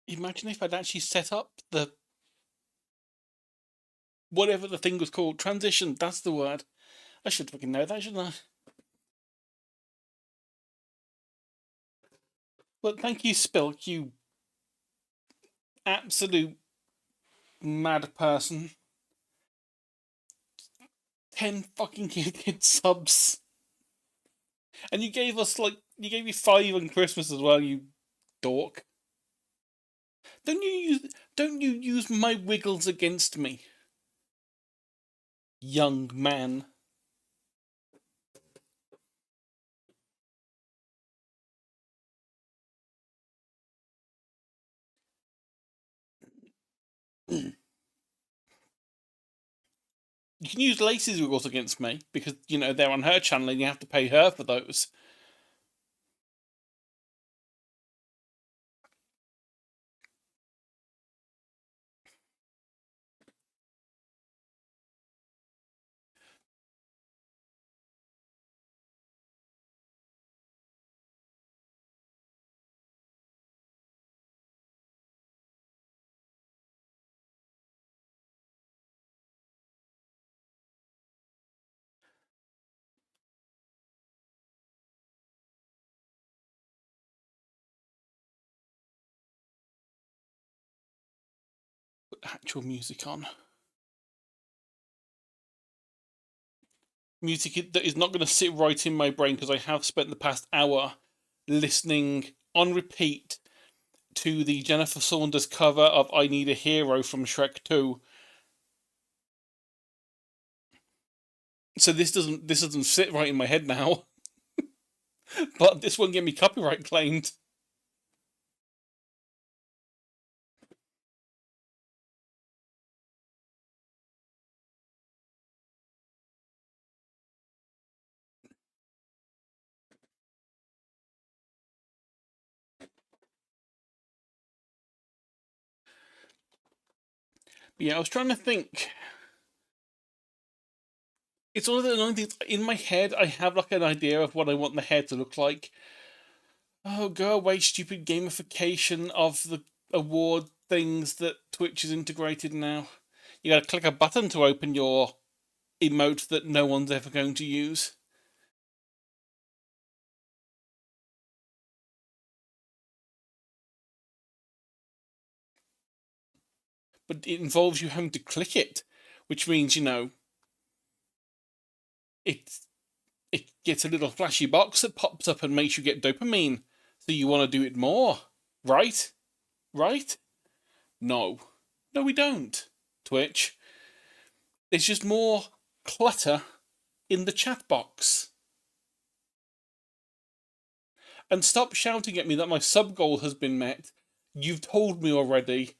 Imagine if I'd actually set up the whatever the thing was called. Transition, that's the word. I should fucking know that, shouldn't I? But thank you, Spilk, you absolute mad person. 10 fucking kid subs. And you gave us, like, you gave me 5 on Christmas as well, you dork. Don't you use my wiggles against me, young man. You can use Lacey's wiggles against me because, you know, they're on her channel and you have to pay her for those. Put actual music on. Music that is not going to sit right in my brain because I have spent the past hour listening on repeat to the Jennifer Saunders cover of I Need a Hero from Shrek 2. So this doesn't sit right in my head now. But this won't get me copyright claimed. But yeah, I was trying to think. It's one of the annoying things in my head. I have like an idea of what I want the hair to look like. Oh, go away, stupid gamification of the award things that Twitch is integrated now. You gotta click a button to open your emote that no one's ever going to use. But it involves you having to click it, which means, you know, it it gets a little flashy box that pops up and makes you get dopamine. So you want to do it more. Right? Right? No. No, we don't. Twitch. There's just more clutter in the chat box. And stop shouting at me that my sub goal has been met. You've told me already.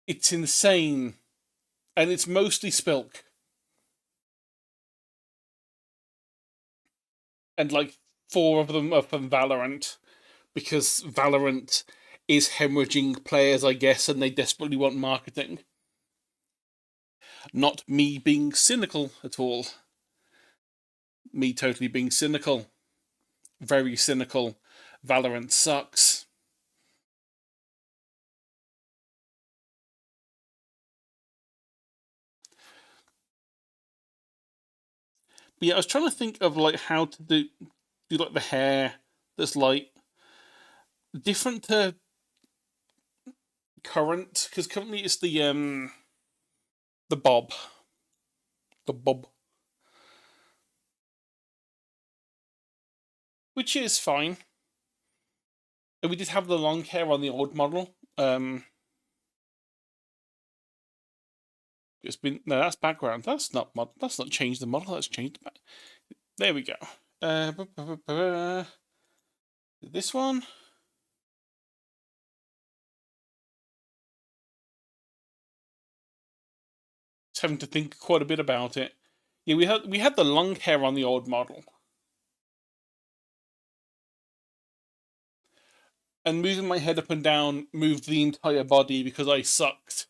It's insane. And it's mostly Spilk. And like 4 of them are from Valorant. Because Valorant is hemorrhaging players, I guess, and they desperately want marketing. Not me being cynical at all. Me totally being cynical. Very cynical. Valorant sucks. But yeah, I was trying to think of like how to do like the hair that's like different to current, because currently it's the bob. The bob. Which is fine. And we did have the long hair on the old model. It's been no, that's background. That's not changed the model. That's changed the back. There we go. This one. Just having to think quite a bit about it. Yeah, we had the long hair on the old model, and moving my head up and down moved the entire body because I sucked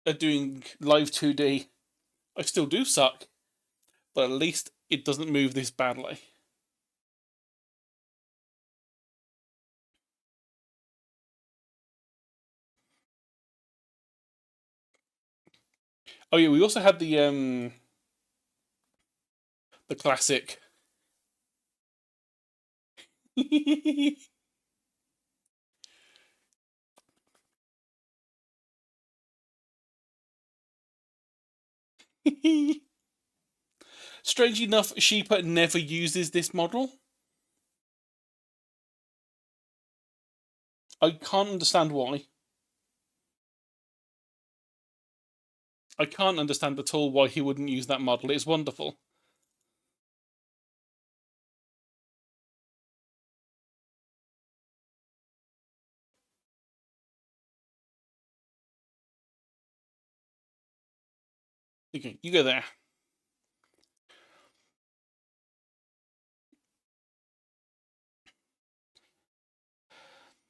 at doing live 2D. I still do suck, but at least it doesn't move this badly. Oh yeah, we also had the classic. Strange enough, Sheepa never uses this model. I can't understand why. I can't understand at all why he wouldn't use that model. It's wonderful. Okay, you go there.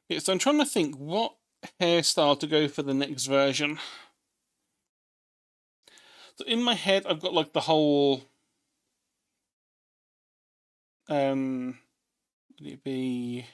Yeah, so I'm trying to think what hairstyle to go for the next version. So in my head, I've got like the whole. Would it be?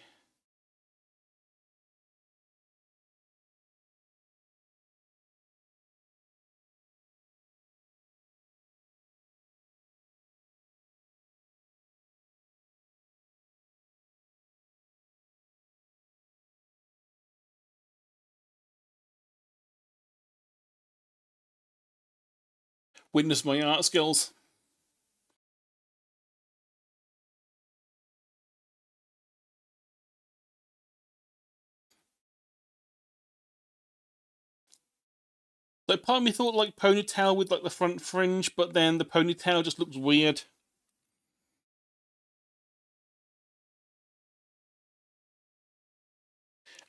Witness my art skills. Like part of me thought like ponytail with like the front fringe, but then the ponytail just looks weird.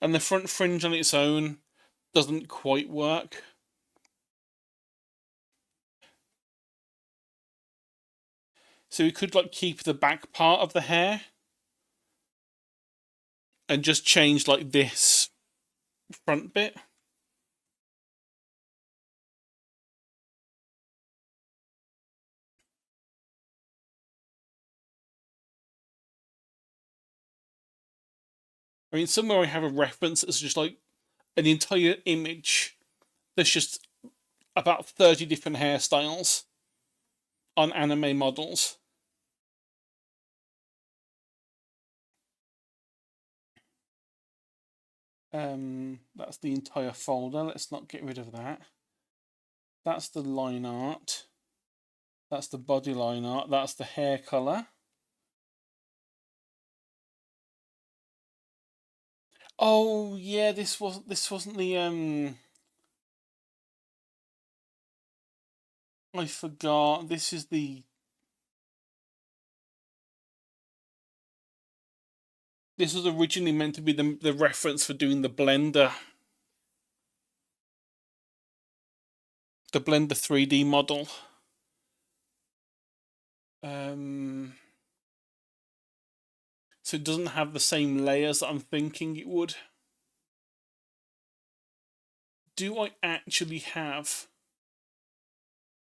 And the front fringe on its own doesn't quite work. So we could like keep the back part of the hair and just change like this front bit. I mean, somewhere I have a reference that's just like an entire image. There's just about 30 different hairstyles on anime models. That's the entire folder. Let's not get rid of that. That's the line art. That's the body line art. That's the hair color. Oh yeah, this wasn't the I forgot. This was originally meant to be the reference for doing the Blender 3D model. Um, so it doesn't have the same layers that I'm thinking it would. Do I actually have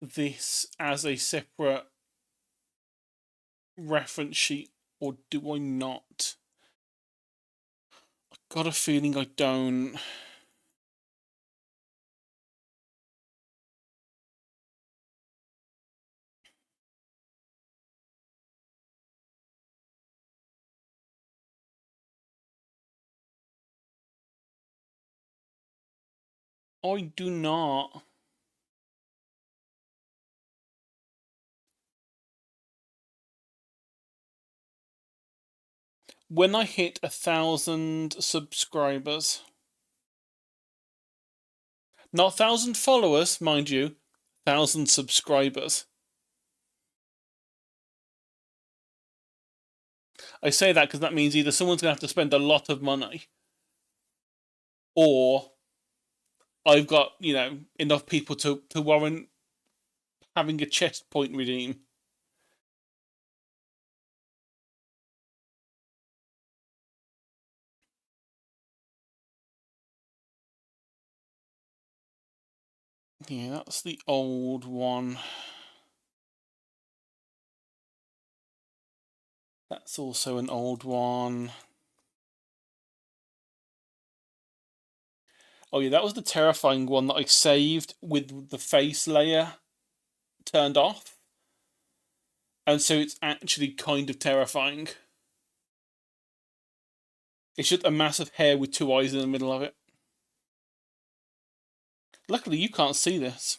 this as a separate reference sheet or do I not? I've got a feeling I don't. I do not. When I hit 1,000 subscribers, not 1,000 followers, mind you, 1,000 subscribers. I say that because that means either someone's going to have to spend a lot of money or I've got, enough people to warrant having a chest point redeem. Yeah, that's the old one. That's also an old one. Oh yeah, that was the terrifying one that I saved with the face layer turned off. And so it's actually kind of terrifying. It's just a massive hair with two eyes in the middle of it. Luckily, you can't see this.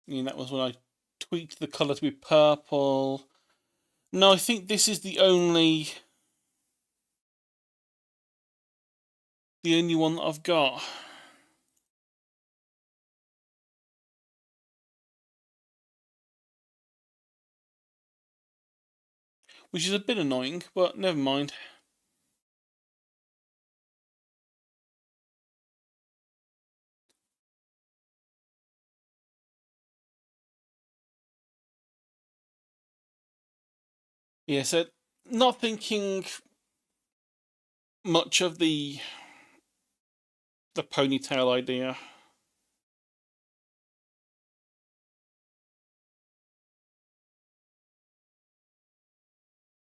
I mean, that was when I tweaked the colour to be purple. No, I think this is the only one that I've got. Which is a bit annoying, but never mind. Yeah, so not thinking much of the ponytail idea.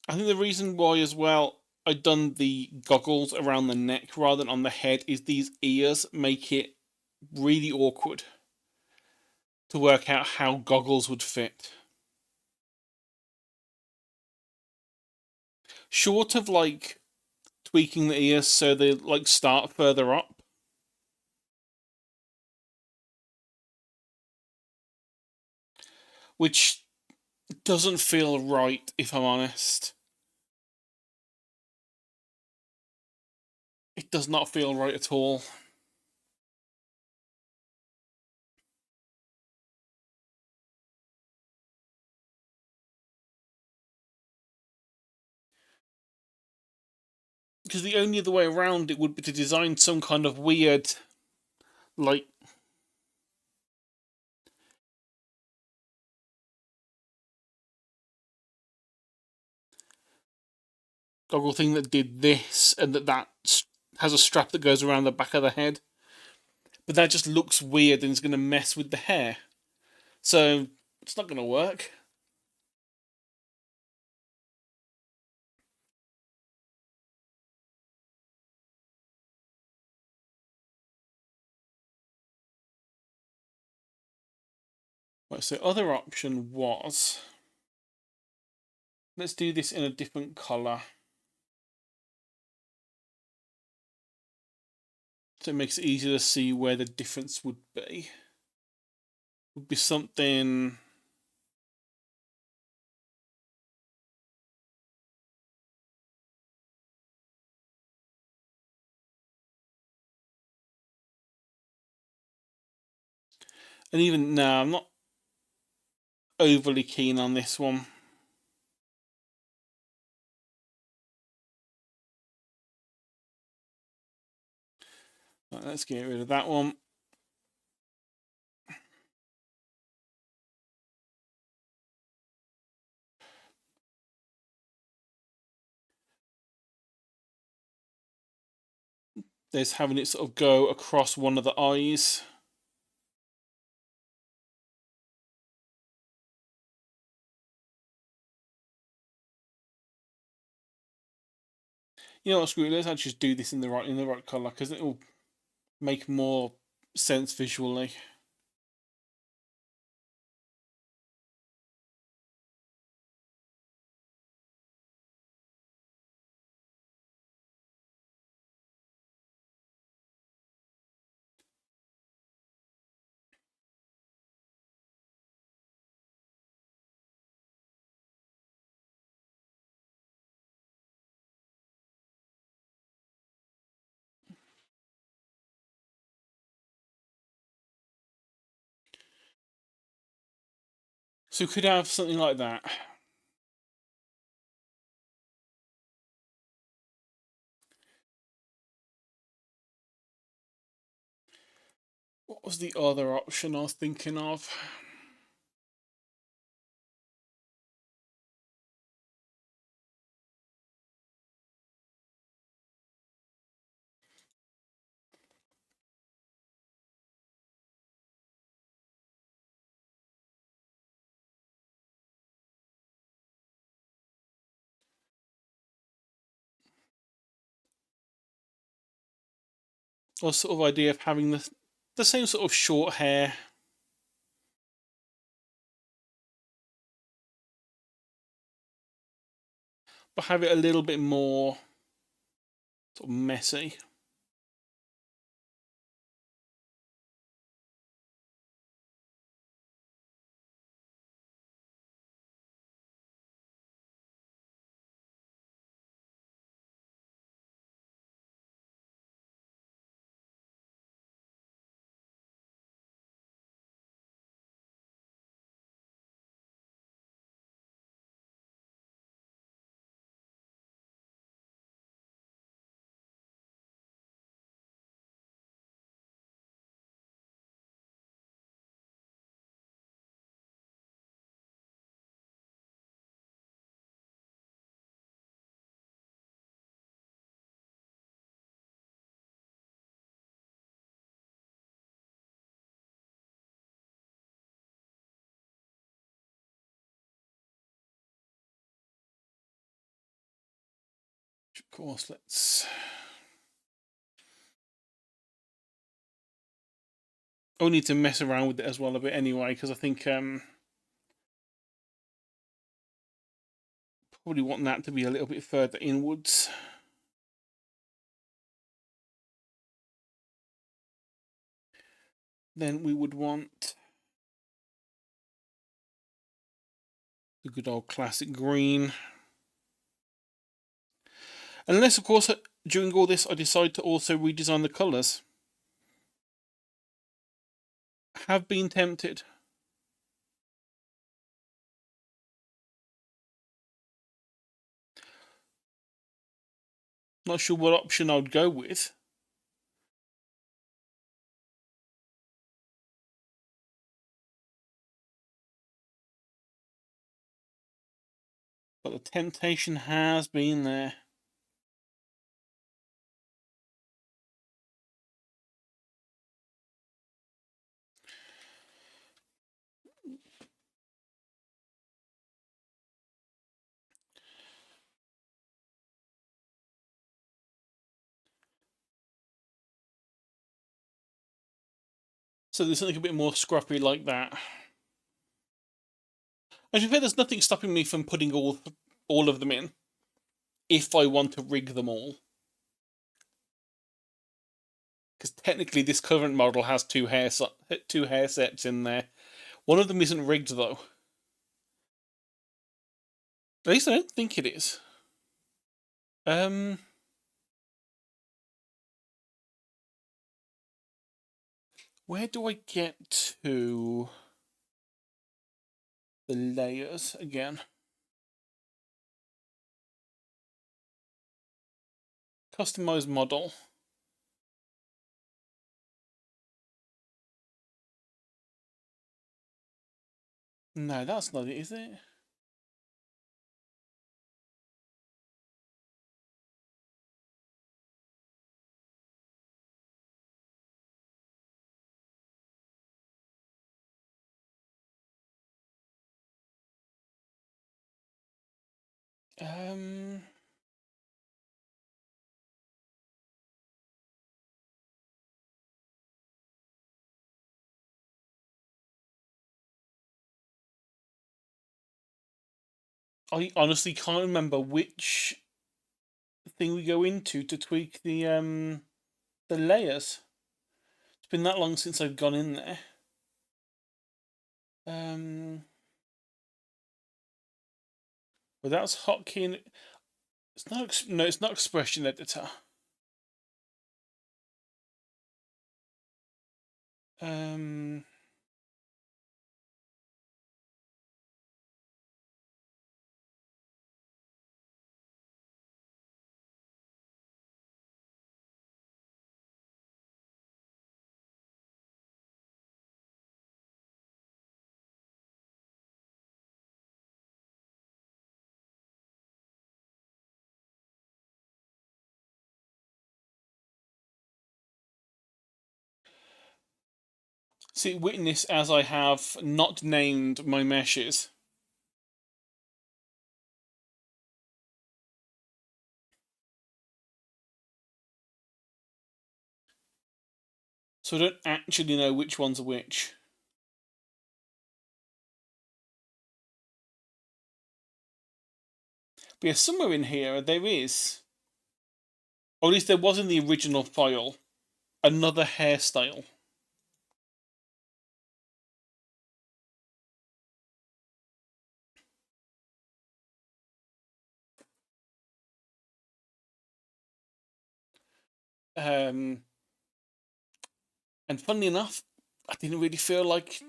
I think the reason why as well I done the goggles around the neck rather than on the head is these ears make it really awkward to work out how goggles would fit. Short of like tweaking the ears so they like start further up. Which doesn't feel right, if I'm honest. It does not feel right at all. Because the only other way around it would be to design some kind of weird, like, goggle thing that did this, and that has a strap that goes around the back of the head. But that just looks weird and it's going to mess with the hair. So it's not going to work. Right, so other option was, let's do this in a different colour. So it makes it easier to see where the difference would be. Would be something. And even now, I'm not overly keen on this one. Right, let's get rid of that one. There's having it sort of go across one of the eyes. You know what, screw it, let's actually just do this in the right colour, because it will make more sense visually. So we could have something like that. What was the other option I was thinking of? Or sort of idea of having the same sort of short hair. But have it a little bit more sort of messy. Of course, let's... I'll need to mess around with it as well a bit anyway, because I think probably want that to be a little bit further inwards. Then we would want the good old classic green. Unless, of course, during all this I decide to also redesign the colours. Have been tempted. Not sure what option I would go with. But the temptation has been there. So there's something a bit more scruffy like that. As you say, there's nothing stopping me from putting all of them in, if I want to rig them all. Because technically this current model has two hair sets in there. One of them isn't rigged though. At least I don't think it is. Where do I get to the layers again? Customize model. No, that's not it, is it? I honestly can't remember which thing we go into to tweak the layers. It's been that long since I've gone in there. Well, that's hotkey. It's not. No, it's not expression editor. See, witness as I have not named my meshes. So I don't actually know which ones are which. But yeah, somewhere in here there is, or at least there was in the original file, another hairstyle. Um, and funnily enough, I didn't really feel like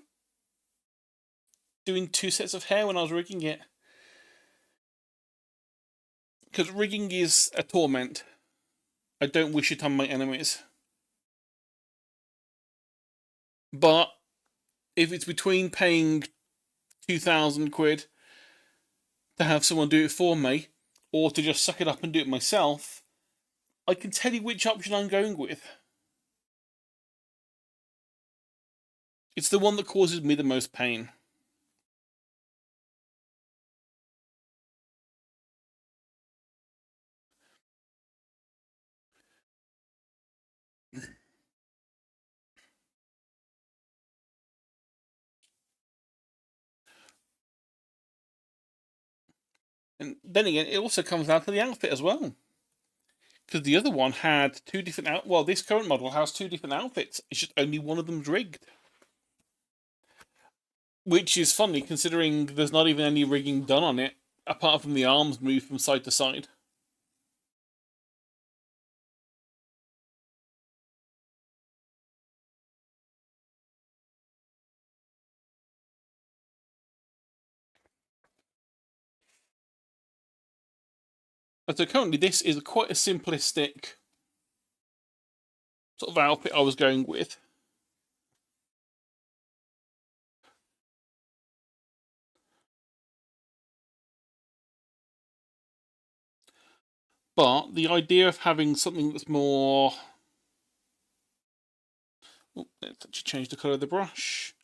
doing two sets of hair when I was rigging it. Because rigging is a torment. I don't wish it on my enemies. But if it's between paying 2,000 quid to have someone do it for me, or to just suck it up and do it myself, I can tell you which option I'm going with. It's the one that causes me the most pain. And then again, it also comes down to the outfit as well. Because the other one had two different well, this current model has two different outfits. It's just only one of them's rigged. Which is funny considering there's not even any rigging done on it, apart from the arms move from side to side. And so currently this is quite a simplistic sort of outfit I was going with. But the idea of having something that's more... Oh, let's actually change the colour of the brush.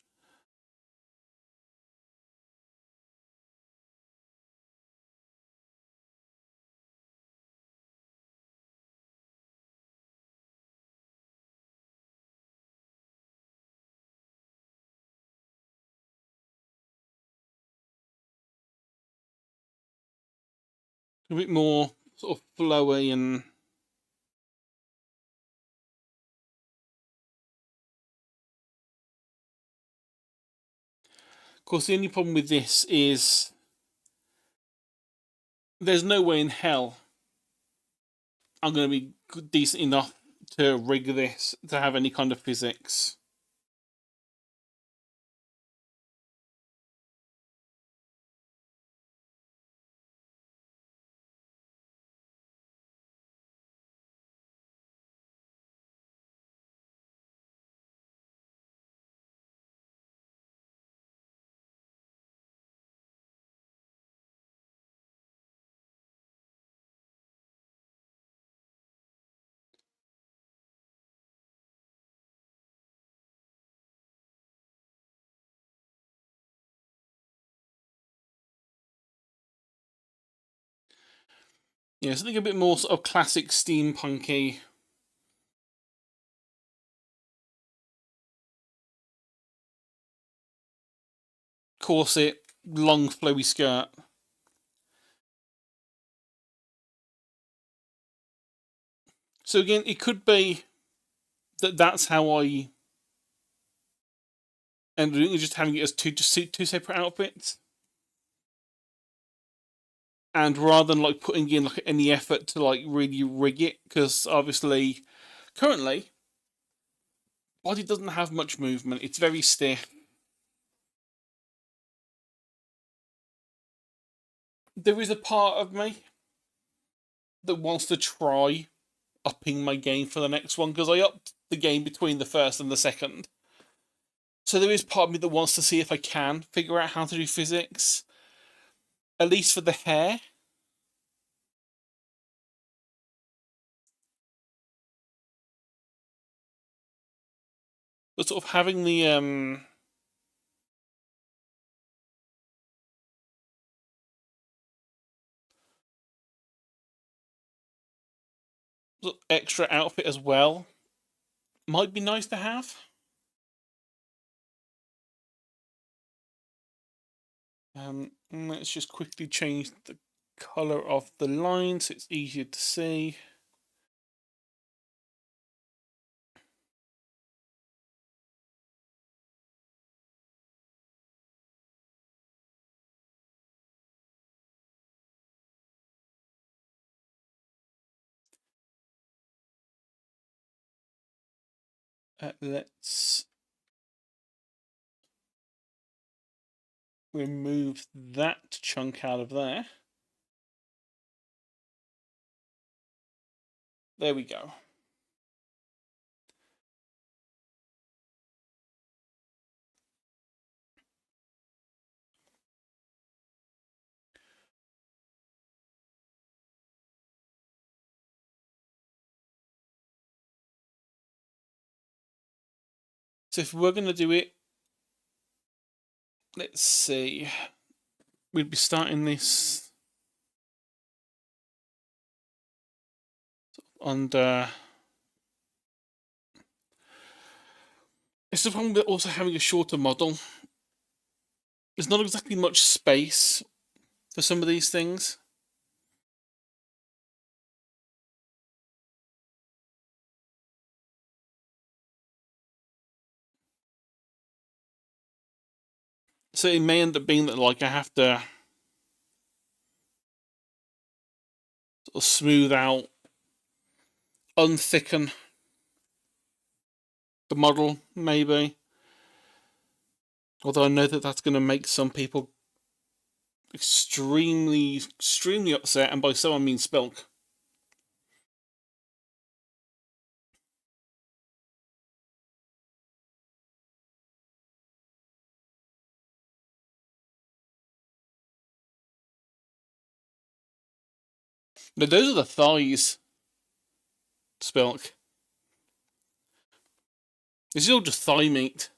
A bit more sort of flowy and... Of course, the only problem with this is there's no way in hell I'm going to be decent enough to rig this to have any kind of physics. Yeah, something a bit more sort of classic steampunky. Corset, long flowy skirt. So again, it could be that that's how I ended up just having it as two separate outfits. And rather than like putting in like any effort to like really rig it, because obviously currently body doesn't have much movement. It's very stiff. There is a part of me that wants to try upping my game for the next one because I upped the game between the first and the second. So there is part of me that wants to see if I can figure out how to do physics, at least for the hair. But sort of having the extra outfit as well might be nice to have. Let's just quickly change the color of the line so it's easier to see. Let's remove that chunk out of there. There we go. So if we're going to do it, let's see, we'd be starting this under. It's the problem with also having a shorter model. There's not exactly much space for some of these things. So it may end up being that like I have to sort of smooth out, unthicken the model, maybe. Although I know that that's going to make some people extremely upset, and by so I mean Spelk. Now those are the thighs, Spelk. This is all just thigh meat.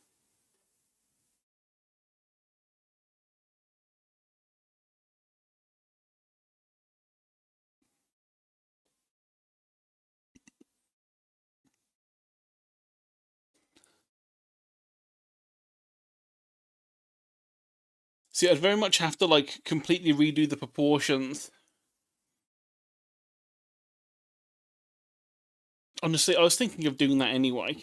See, I'd very much have to like completely redo the proportions. Honestly, I was thinking of doing that anyway.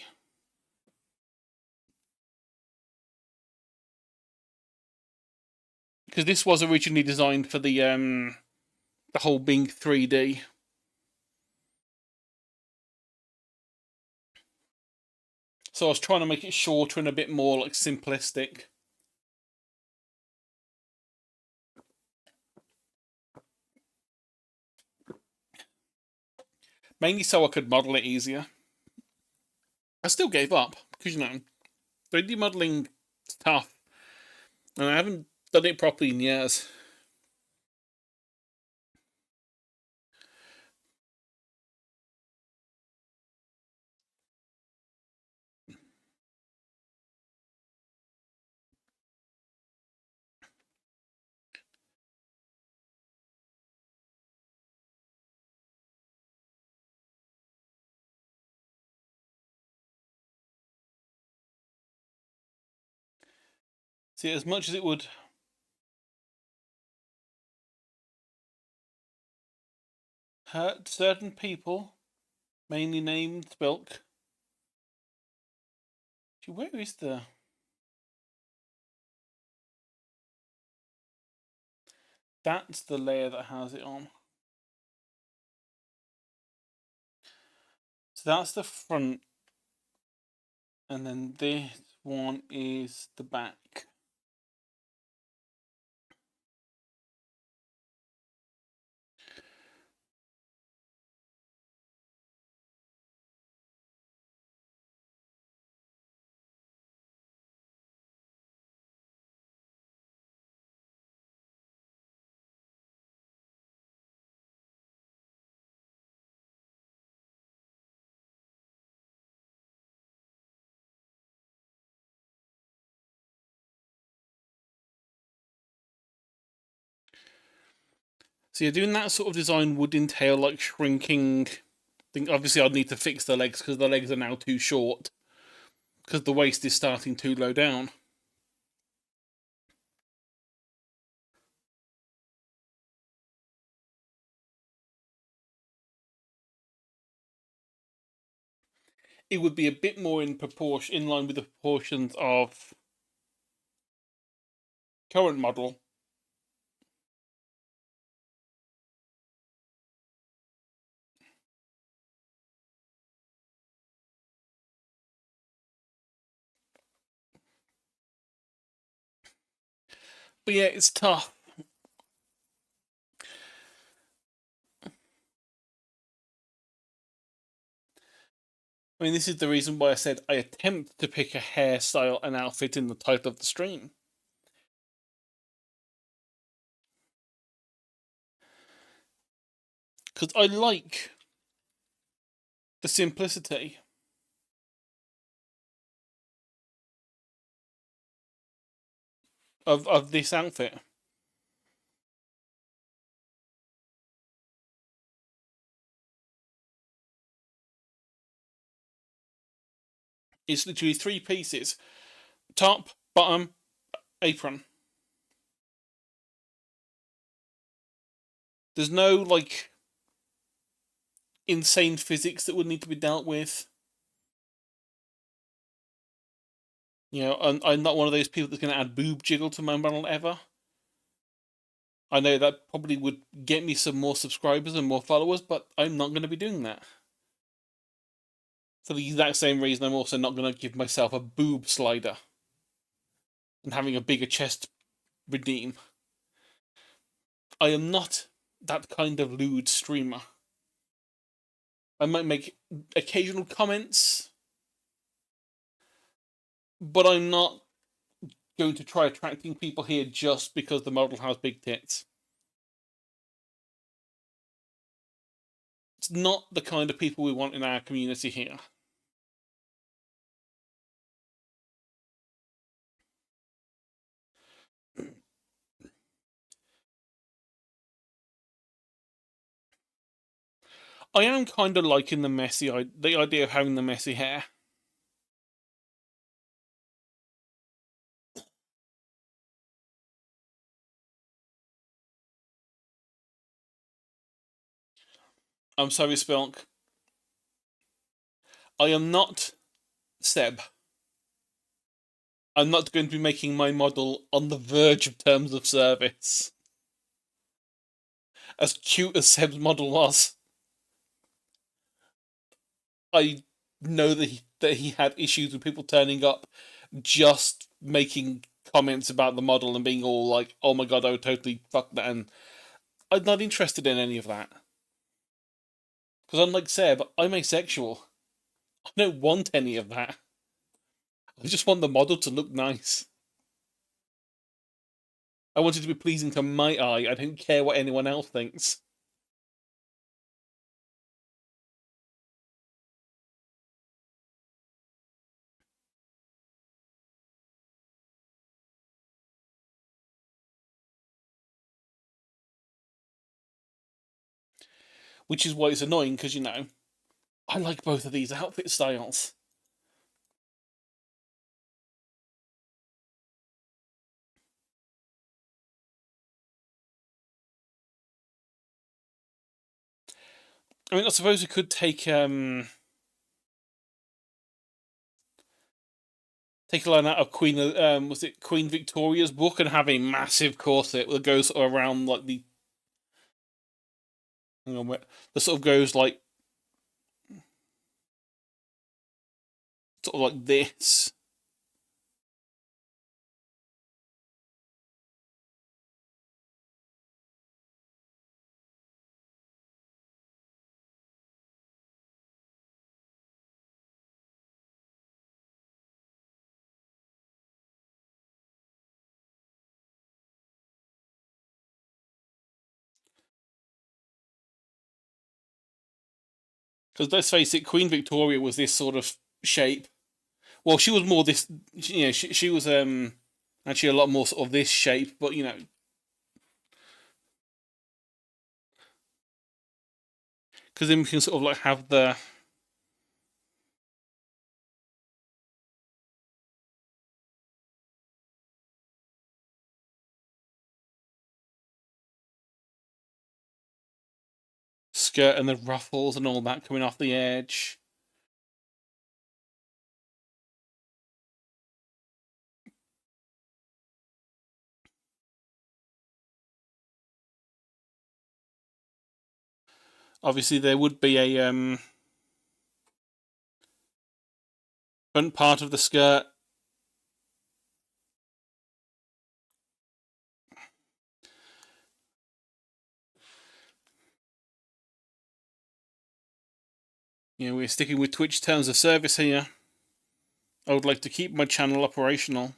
Because this was originally designed for the whole being 3D. So I was trying to make it shorter and a bit more like simplistic. Mainly so I could model it easier. I still gave up because 3D modeling is tough, and I haven't done it properly in years. See, as much as it would hurt certain people, mainly named Spilk. Where is the? That's the layer that has it on. So that's the front, and then this one is the back. So yeah, doing that sort of design would entail like shrinking think obviously I'd need to fix the legs because the legs are now too short because the waist is starting too low down. It would be a bit more in proportion, in line with the proportions of current model. But yeah, it's tough. I mean, this is the reason why I said I attempt to pick a hairstyle and outfit in the title of the stream. Because I like the simplicity of this outfit. It's literally 3 pieces: top, bottom, apron. There's no like insane physics that would need to be dealt with. You know, I'm not one of those people that's going to add boob jiggle to my model ever. I know that probably would get me some more subscribers and more followers, but I'm not going to be doing that. For the exact same reason, I'm also not going to give myself a boob slider and having a bigger chest redeem. I am not that kind of lewd streamer. I might make occasional comments, but I'm not going to try attracting people here just because the model has big tits. It's not the kind of people we want in our community here. I am kind of liking the idea of having the messy hair. I'm sorry, Spelk. I am not Seb. I'm not going to be making my model on the verge of terms of service. As cute as Seb's model was, I know that he had issues with people turning up just making comments about the model and being all like, "Oh my god, I would totally fuck that," and I'm not interested in any of that. Because unlike Seb, I'm asexual. I don't want any of that. I just want the model to look nice. I want it to be pleasing to my eye. I don't care what anyone else thinks. Which is why it's annoying, because, you know, I like both of these outfit styles. I mean, I suppose we could take take a line out of was it Queen Victoria's book, and have a massive corset that goes around like the hang on, that sort of goes like sort of like this. Because let's face it, Queen Victoria was this sort of shape. Well, she was more this, you know, she was actually a lot more sort of this shape, but you know, Because then we can sort of like have the skirt and the ruffles and all that coming off the edge. Obviously, there would be a front part of the skirt. We're sticking with Twitch terms of service here. I would like to keep my channel operational.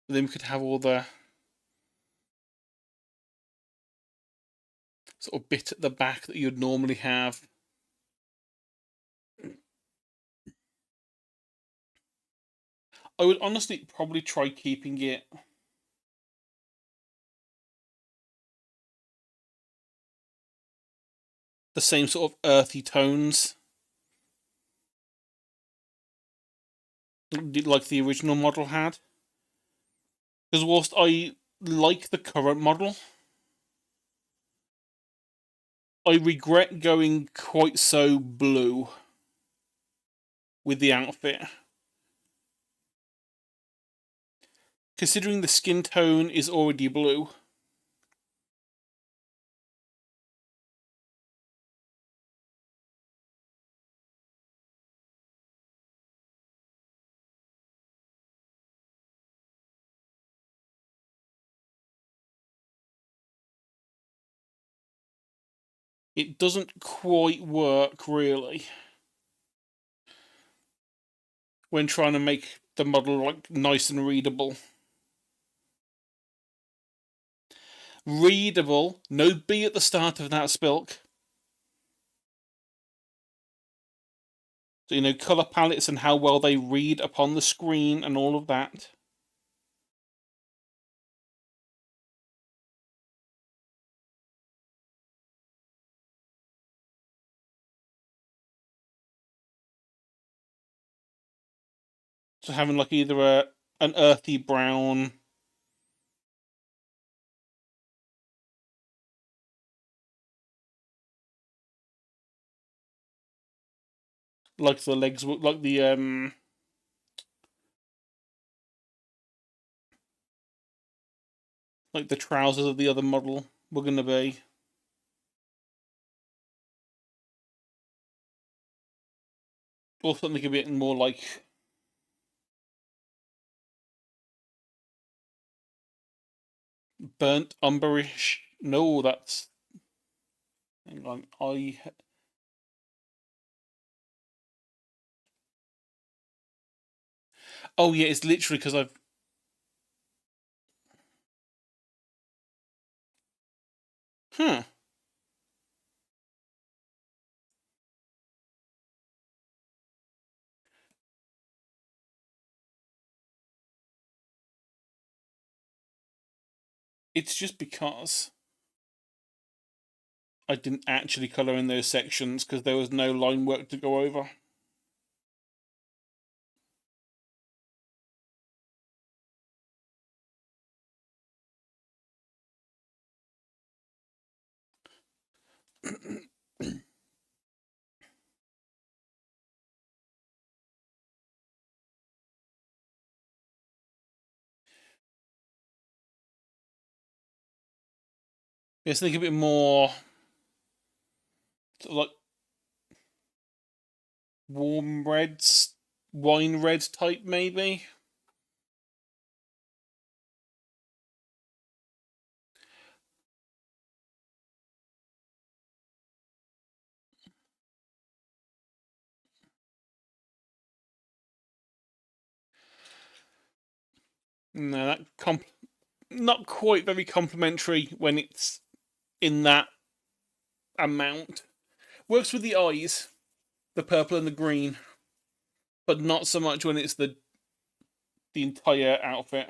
Then we could have all the sort of bit at the back that you'd normally have. I would honestly probably try keeping it the same sort of earthy tones like the original model had. Because whilst I like the current model, I regret going quite so blue with the outfit. Considering the skin tone is already blue. It doesn't quite work, really, when trying to make the model like nice and readable. Readable, no B at the start of that spilk. So, colour palettes and how well they read upon the screen and all of that. So having like either an earthy brown, like the legs, like the trousers of the other model were gonna be. Or something a bit more like burnt umberish. No, that's. Hang on, Oh yeah, it's literally because I've. Huh. It's just because I didn't actually colour in those sections because there was no line work to go over. Yes, think a bit more sort of like warm reds, wine red type, maybe. No, not quite very complimentary when it's in that amount. Works with the eyes, the purple and the green, but not so much when it's the entire outfit.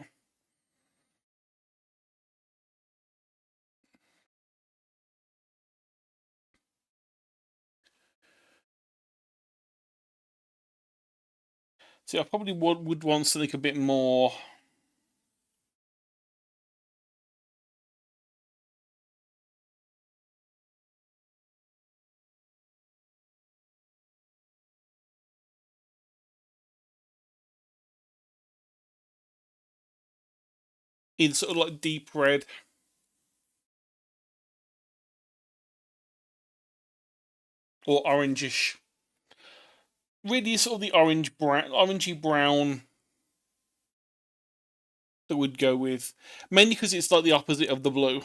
See, I probably would want something a bit more. In sort of like deep red. Or orangish. Really, sort of the orangey brown that would go with. Mainly because it's like the opposite of the blue.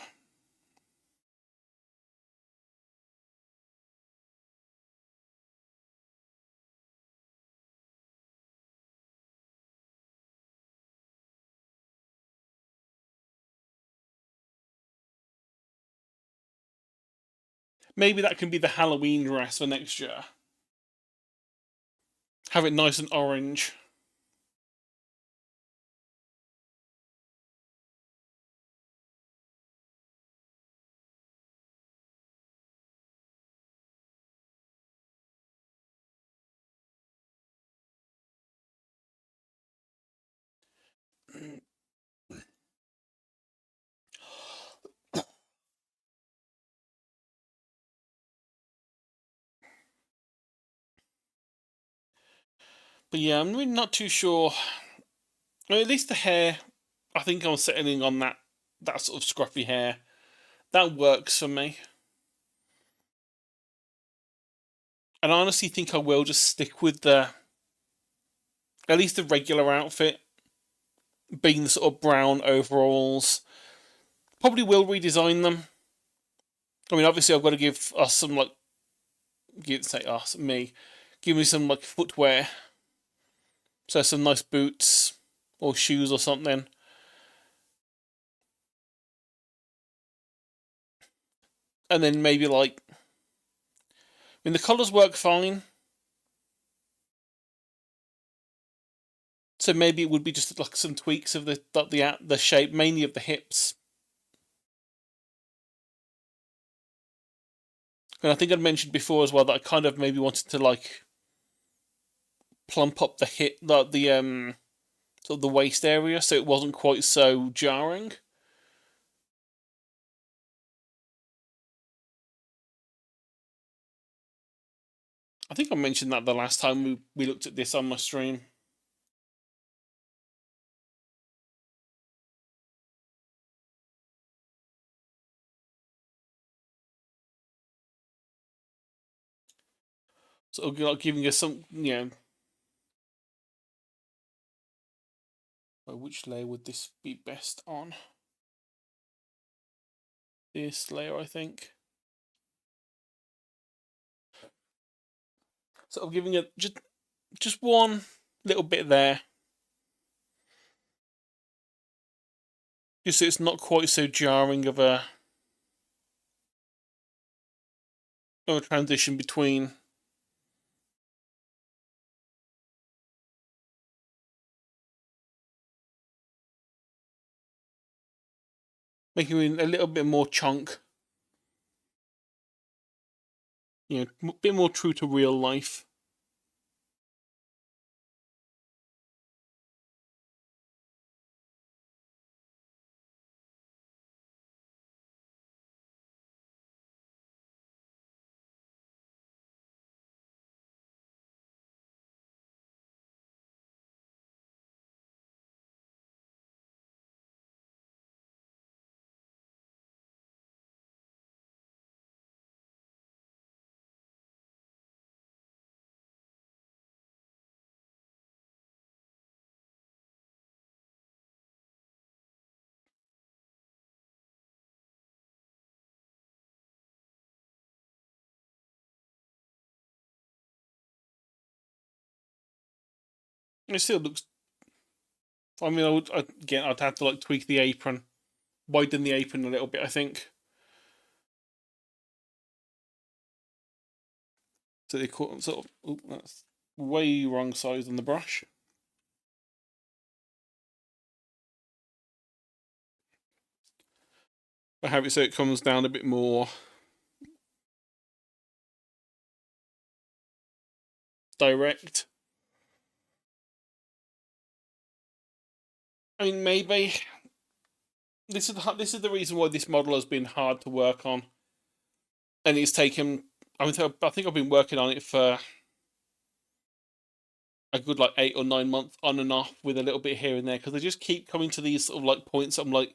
Maybe that can be the Halloween dress for next year. Have it nice and orange. But yeah, I'm really not too sure. Well, at least the hair, I think I'm settling on that sort of scruffy hair. That works for me. And I honestly think I will just stick with the at least the regular outfit, being the sort of brown overalls. Probably will redesign them. I mean, obviously, I've got to give us some like, say us, me, give me some like footwear. So some nice boots or shoes or something. And then maybe like, I mean, the colours work fine. So maybe it would be just like some tweaks of the shape, mainly of the hips. And I think I'd mentioned before as well that I kind of maybe wanted to like plump up the hip, the sort of the waist area, so it wasn't quite so jarring. I think I mentioned that the last time we looked at this on my stream. Sort of like giving us some, which layer would this be best on? This layer, I think. Sort of giving it just one little bit there. Just so it's not quite so jarring of a transition between. Making it a little bit more chunk. A bit more true to real life. It still looks I mean, I'd have to like tweak the apron, widen the apron a little bit, I think. So they call sort of. Oh, that's way wrong size on the brush. I have it so it comes down a bit more direct. I mean, maybe this is the reason why this model has been hard to work on, and it's taken. I mean, I think I've been working on it for a good like 8 or 9 months on and off with a little bit here and there because they just keep coming to these sort of like points. I'm like,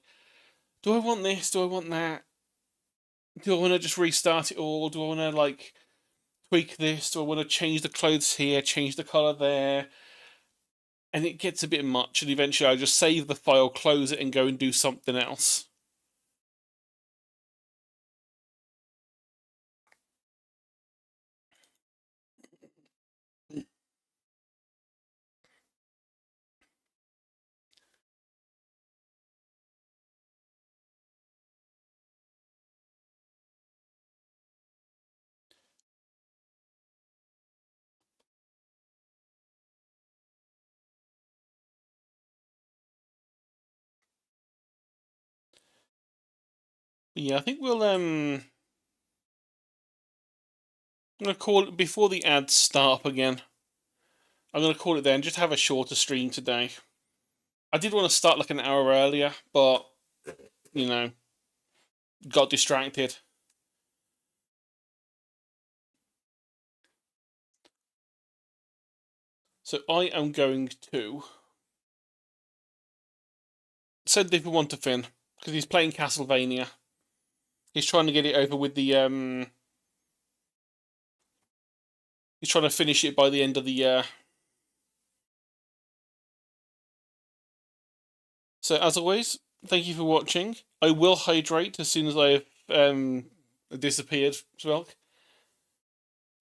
do I want this? Do I want that? Do I want to just restart it all? Do I want to like tweak this? Do I want to change the clothes here, change the color there? And it gets a bit much, and eventually I just save the file, close it, and go and do something else. Yeah, I think I'm gonna call it before the ads start up again. I'm gonna call it there and just have a shorter stream today. I did want to start like an hour earlier, but you know, got distracted. So I am going to send everyone to Finn because he's playing Castlevania. He's trying to get it over with the. He's trying to finish it by the end of the year. So as always, thank you for watching. I will hydrate as soon as I've disappeared, Svelk.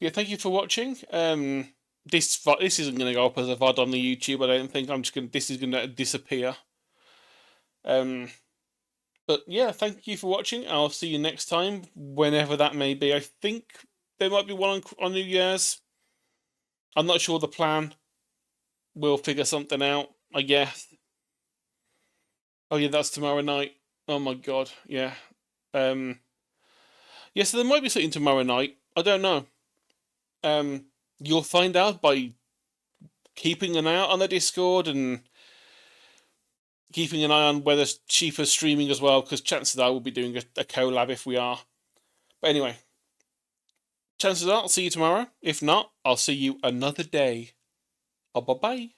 Yeah, thank you for watching. This isn't going to go up as a VOD on the YouTube. I don't think. This is going to disappear. Um, but yeah, thank you for watching. I'll see you next time, whenever that may be. I think there might be one on New Year's. I'm not sure the plan. We'll figure something out, I guess. Oh yeah, that's tomorrow night. Oh my god, yeah. Um, yeah, so there might be something tomorrow night. I don't know. You'll find out by keeping an eye out on the Discord and keeping an eye on whether Shifa's streaming as well, because chances are we'll be doing a collab if we are. But anyway, chances are I'll see you tomorrow. If not, I'll see you another day. Oh, bye bye.